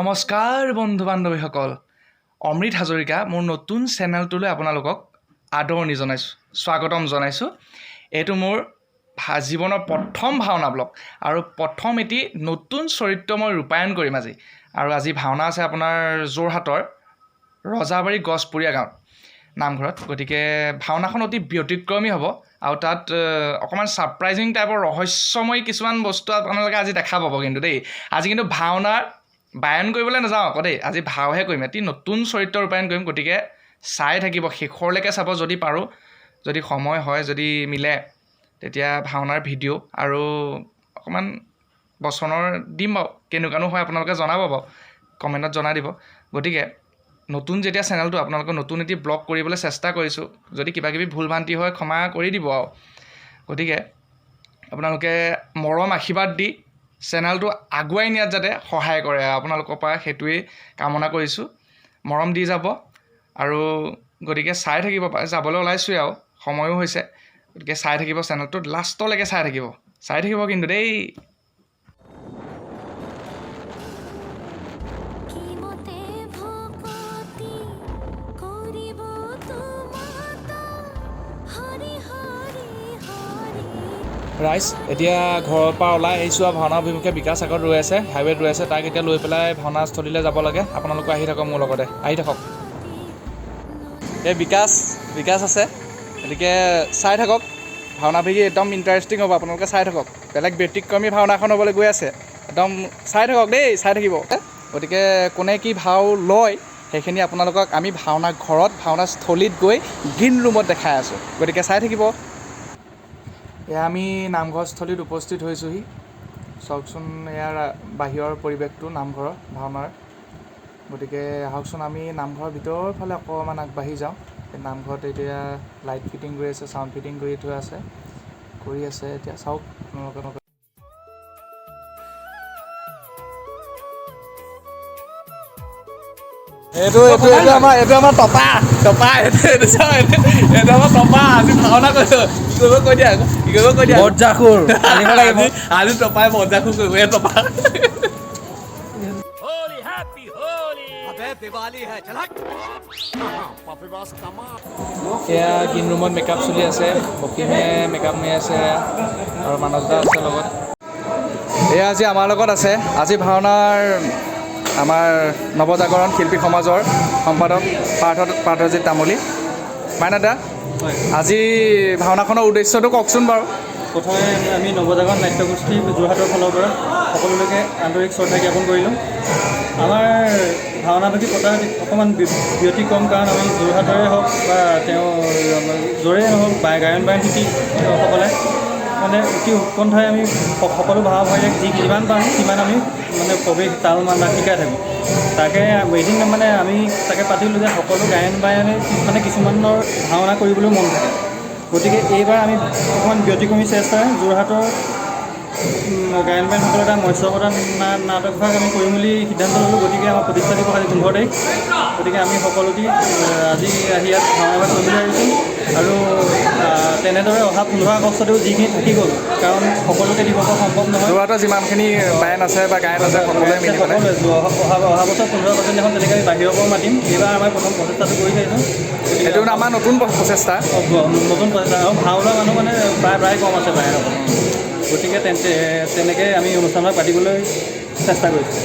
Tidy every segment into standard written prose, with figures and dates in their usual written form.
নমস্কাৰ বন্ধু বান্ধৱীসকল অমৃত হাজৰিকা মোৰ নতুন চেনেলটোলৈ আপোনালোকক আদৰণি জনাইছোঁ স্বাগতম জনাইছোঁ এইটো মোৰ জীৱনৰ প্ৰথম ভাওনা ব্লগ আৰু প্ৰথম এটি নতুন চৰিত্ৰ মই ৰূপায়ণ কৰিম আজি ভাওনা আছে আপোনাৰ যোৰহাটৰ ৰজাবাৰী গছপুৰীয়া গাঁৱত নামঘৰত গতিকে ভাওনাখন অতি ব্যতিক্ৰমী হ'ব আৰু তাত অকমান সাৰপ্ৰাইজিং টাইপৰ ৰহস্যময় কিছুমান বস্তু আপোনালোকে আজি দেখা পাব কিন্তু দেই আজি কিন্তু ভাওনাৰ বায়ন কৰিবলৈ নাযাওঁ আকৌ দেই আজি ভাওহে কৰিম এটি নতুন চৰিত্ৰ ৰূপায়ণ কৰিম গতিকে চাই থাকিব শেষৰলৈকে চাব যদি পাৰোঁ যদি সময় হয় যদি মিলে তেতিয়া ভাওনাৰ ভিডিঅ' আৰু অকমান বচনৰ দিম বাৰু কেনেকুৱানো হয় আপোনালোকে জনাব বাৰু কমেণ্টত জনাই দিব গতিকে নতুন যেতিয়া চেনেলটো আপোনালোকৰ নতুন এটি ব্লগ কৰিবলৈ চেষ্টা কৰিছোঁ যদি কিবা কিবি ভুল ভ্ৰান্তি হয় ক্ষমা কৰি দিব আৰু গতিকে আপোনালোকে মৰম আশীৰ্বাদ দি চেনেলটো আগুৱাই নিয়াত যাতে সহায় কৰে আপোনালোকৰ পৰা সেইটোৱেই কামনা কৰিছোঁ মৰম দি যাব আৰু গতিকে চাই থাকিব যাবলৈ ওলাইছোঁৱে আৰু সময়ো হৈছে গতিকে চাই থাকিব চেনেলটোত লাষ্টলৈকে চাই থাকিব কিন্তু দেই ৰাইজ এতিয়া ঘৰৰ পৰা ওলাই আহিছোঁ আৰু ভাওনা অভিমুখে বিকাশ আগত ৰৈ আছে হাইৱেত ৰৈ আছে তাক এতিয়া লৈ পেলাই ভাওনাস্থলীলৈ যাব লাগে আপোনালোকে আহি থাকক মোৰ লগতে আহি থাকক এই বিকাশ আছে গতিকে চাই থাকক ভাওনা ভিগি একদম ইণ্টাৰেষ্টিং হ'ব আপোনালোকে চাই থাকক বেলেগ ব্যতিক্ৰমী ভাওনা এখন হ'বলৈ গৈ আছে একদম চাই থাকক দেই চাই থাকিব গতিকে কোনে কি ভাও লয় সেইখিনি আপোনালোকক আমি ভাওনা ঘৰত ভাওনাস্থলীত গৈ গ্ৰীণ ৰুমত দেখাই আছোঁ গতিকে চাই থাকিব এয়া আমি নামঘৰস্থলীত উপস্থিত হৈছোঁহি চাওকচোন ইয়াৰ বাহিৰৰ পৰিৱেশটো নামঘৰৰ ভাওনাৰ গতিকে আহকচোন আমি নামঘৰৰ ভিতৰৰ ফালে অকণমান আগবাঢ়ি যাওঁ নামঘৰত এতিয়া লাইট ফিটিং কৰি আছে চাউণ্ড ফিটিং কৰি থোৱা আছে এতিয়া চাওক আপোনালোকে এইটো আমাৰ টপা এইটো আমাৰ টপা আজি ভাওনা কৰিছোঁ কৈ দিয়া বজ্জাখুৰ আজি টপাই বজ্জাখুৰ কৰিব এই টপা এয়া গ্ৰীণ ৰুমত মেকআপ চলি আছে বকিমে মেকআপ মাৰি আছে আৰু মানসদা আছে লগত এয়া আজি আমাৰ লগত আছে আজি ভাওনাৰ আমাৰ নৱজাগৰণ শিল্পী সমাজৰ সম্পাদক পাৰ্থজিৎ তামুলী মাইনাদা আজি ভাওনাখনৰ উদ্দেশ্যটো কওকচোন বাৰু প্ৰথমে আমি নৱজাগৰণ নাট্যগোষ্ঠী যোৰহাটৰ ফালৰ পৰা সকলোলৈকে আন্তৰিক শ্ৰদ্ধা জ্ঞাপন কৰিলোঁ আমাৰ ভাওনাভাগী পতা অকণমান ব্যতিক্ৰম কাৰণ আমি যোৰহাটৰে হওক বা তেওঁ য'ৰে নহওক গায়ন বায়ন শিল্পীসকলে মানে অতি উৎকণ্ঠাই আমি সকলো ভাৱভাগীক যিমান পাৰোঁ সিমান আমি মানে প্ৰৱেশ তাল মান শিকাই থাকোঁ তাকে এদিন মানে আমি তাকে পাতিলোঁ যে সকলো গায়ন বায়নে মানে কিছুমানৰ ভাওনা কৰিবলৈ মন থাকে গতিকে এইবাৰ আমি অকণমান ব্যতিক্ৰমী চেষ্টাৰে যোৰহাটৰ গায়ন বায়নসকলৰ এটা মৎস্যকথা নাটকভাগ আমি কৰিম বুলি সিদ্ধান্ত ল'লোঁ গতিকে আমাৰ প্ৰতিষ্ঠা দিৱস আজি 15 তাৰিখ গতিকে আমি সকলোটি আজি আহি ইয়াত ভাওনা কৰিম বুলি আহিছোঁ আৰু তেনেদৰে অহা 15 আগষ্টতেও যিখিনি থাকি গ'ল কাৰণ সকলোকে দিব পৰা সম্ভৱ নহয় যোৰহাটৰ যিমানখিনি বায়ন আছে বা গায়ন আছে সকলোৱে অহা বছৰ 15 আগষ্ট দিনাখন তেনেকৈ আমি বাহিৰৰ পৰাও মাতিম এইবাৰ আমাৰ প্ৰথম প্ৰচেষ্টাটো কৰি আহিছোঁ এইটো আমাৰ নতুন প্ৰচেষ্টা আৰু ভাও লোৱা মানুহ মানে প্ৰায় কম আছে বাহিৰৰ গতিকে তেনেকৈ আমি অনুষ্ঠানভাগ পাতিবলৈ চেষ্টা কৰিছোঁ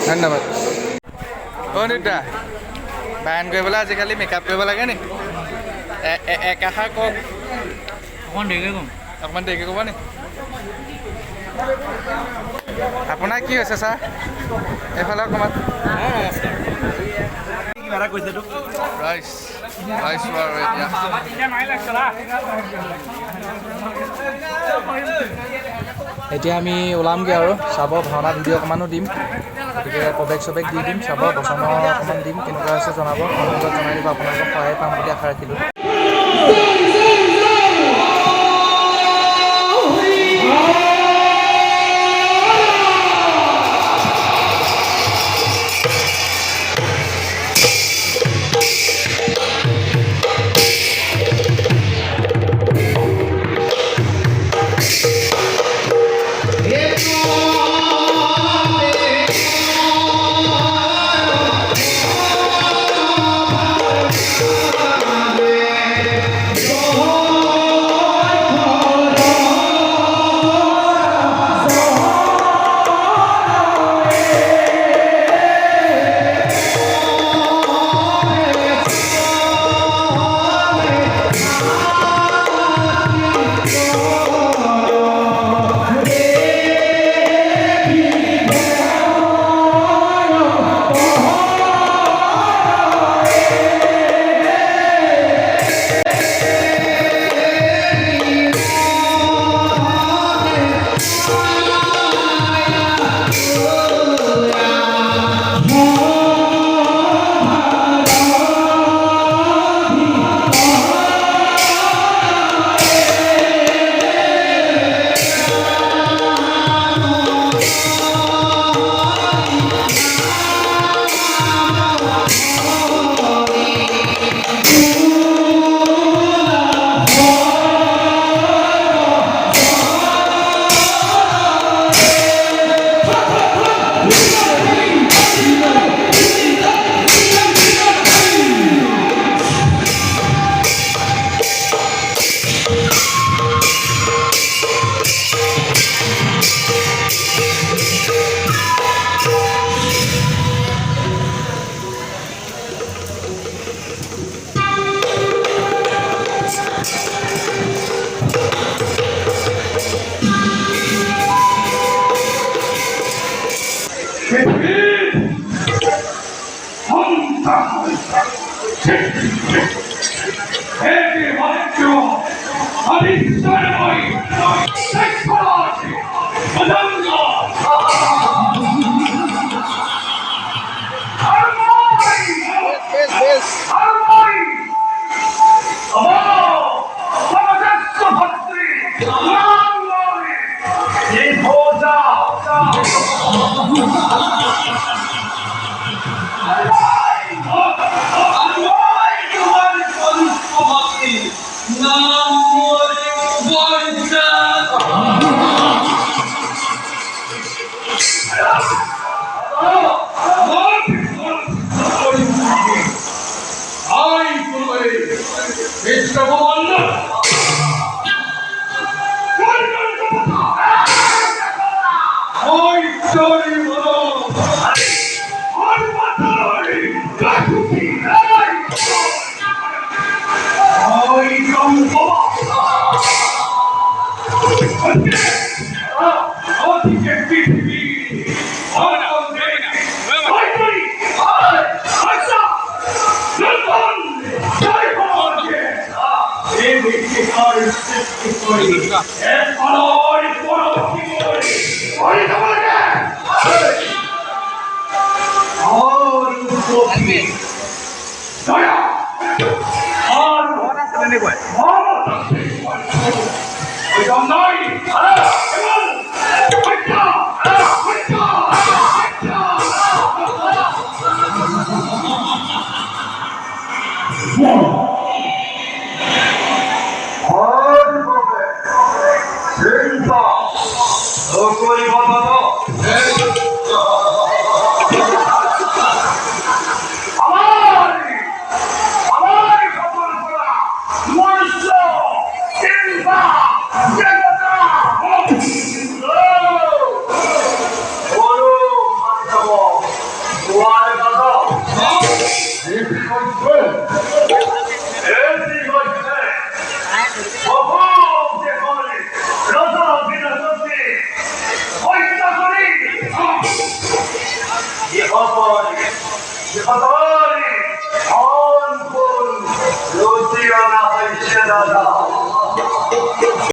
ধন্যবাদ নিতা বায়ন কৰিবলৈ আজিকালি মেকআপ কৰিব লাগে নি একাষাৰ কওক অকণমান দেৰিকৈ ক'ব নি আপোনাৰ কি হৈছে ছাৰ এইফালে অকণমান এতিয়া আমি ওলামগৈ আৰু চাব ভাওনা ভিডিঅ' অকণমানো দিম গতিকে প্ৰৱেশ দি দিম চাব বচনৰ অকণমান দিম কেনেকুৱা হৈছে জনাব কমেণ্টত জনাই দিব আপোনালোকক সহায় পাম বুলি আশা ৰাখিলোঁ